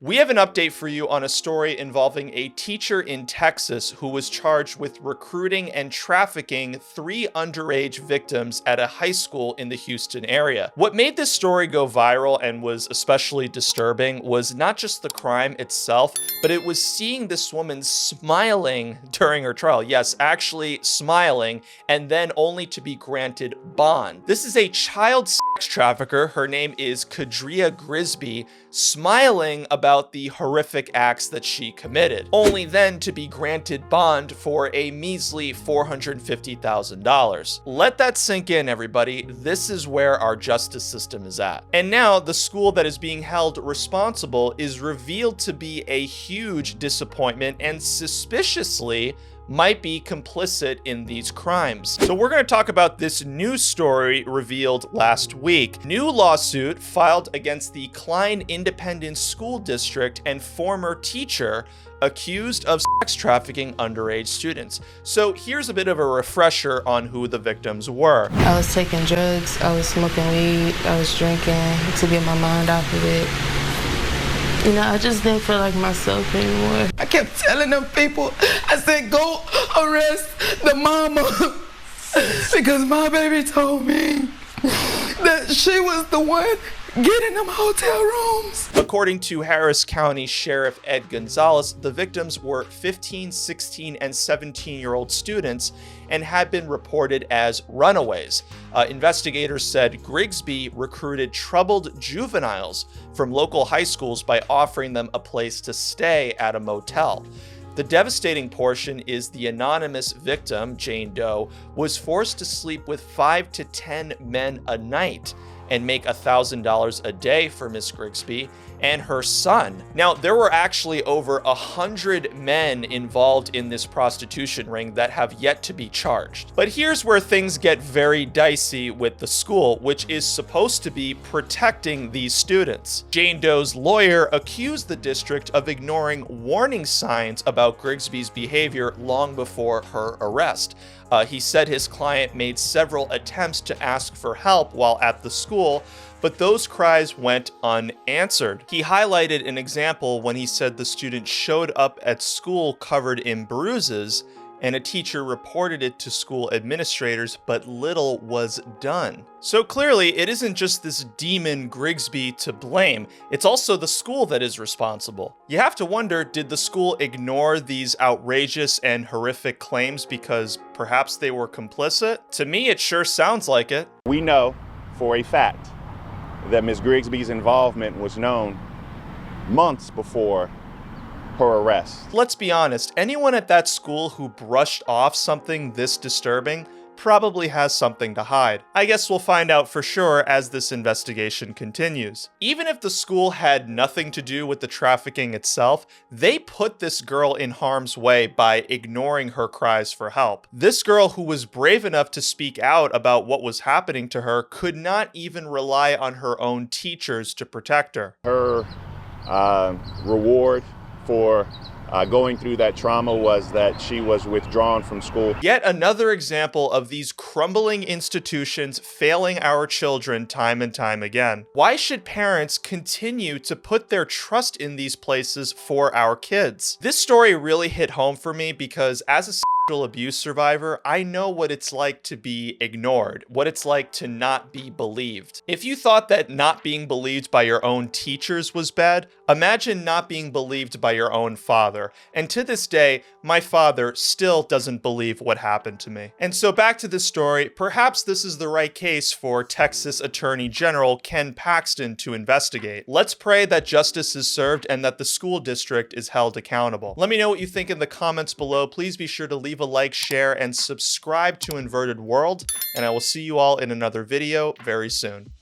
We have an update for you on a story involving a teacher in Texas who was charged with recruiting and trafficking 3 underage victims at a high school in the Houston area. What made this story go viral and was especially disturbing was not just the crime itself, but it was seeing this woman smiling during her trial. Yes, actually smiling, and then only to be granted bond. This is a child sex trafficker. Her name is Kadria Grisby, smiling about the horrific acts that she committed, only then to be granted bond for a measly $450,000. Let that sink in, everybody. This is where our justice system is at. And now the school that is being held responsible is revealed to be a huge disappointment and suspiciously might be complicit in these crimes. So we're going to talk about this news story revealed last week. New lawsuit filed against the Klein Independent School District and former teacher accused of sex trafficking underage students. So here's a bit of a refresher on who the victims were. I was taking drugs, I was smoking weed, I was drinking to get my mind off of it. You know, I just didn't feel like myself anymore. I kept telling them people, I said, go arrest the mama. Because my baby told me that she was the one getting them hotel rooms. According to Harris County Sheriff Ed Gonzalez, the victims were 15, 16, and 17-year-old students and had been reported as runaways. Investigators said Grigsby recruited troubled juveniles from local high schools by offering them a place to stay at a motel. The devastating portion is the anonymous victim, Jane Doe, was forced to sleep with 5 to 10 men a night and make $1,000 a day for Miss Grigsby and her son. Now, there were actually over 100 men involved in this prostitution ring that have yet to be charged. But here's where things get very dicey with the school, which is supposed to be protecting these students. Jane Doe's lawyer accused the district of ignoring warning signs about Grigsby's behavior long before her arrest. He said his client made several attempts to ask for help while at the school, but those cries went unanswered. He highlighted an example when he said the student showed up at school covered in bruises, and a teacher reported it to school administrators, but little was done. So clearly, it isn't just this demon Grigsby to blame, it's also the school that is responsible. You have to wonder, did the school ignore these outrageous and horrific claims because perhaps they were complicit? To me, it sure sounds like it. We know for a fact that Ms. Grigsby's involvement was known months before her arrest. Let's be honest, anyone at that school who brushed off something this disturbing probably has something to hide. I guess we'll find out for sure as this investigation continues. Even if the school had nothing to do with the trafficking itself, they put this girl in harm's way by ignoring her cries for help. This girl, who was brave enough to speak out about what was happening to her, could not even rely on her own teachers to protect her. Her reward for going through that trauma was that she was withdrawn from school. Yet another example of these crumbling institutions failing our children time and time again. Why should parents continue to put their trust in these places for our kids? This story really hit home for me because as a sexual abuse survivor, I know what it's like to be ignored, what it's like to not be believed. If you thought that not being believed by your own teachers was bad, imagine not being believed by your own father. And to this day, my father still doesn't believe what happened to me. And so back to this story, perhaps this is the right case for Texas Attorney General Ken Paxton to investigate. Let's pray that justice is served and that the school district is held accountable. Let me know what you think in the comments below. Please be sure to leave a like, share, and subscribe to Inverted World, and I will see you all in another video very soon.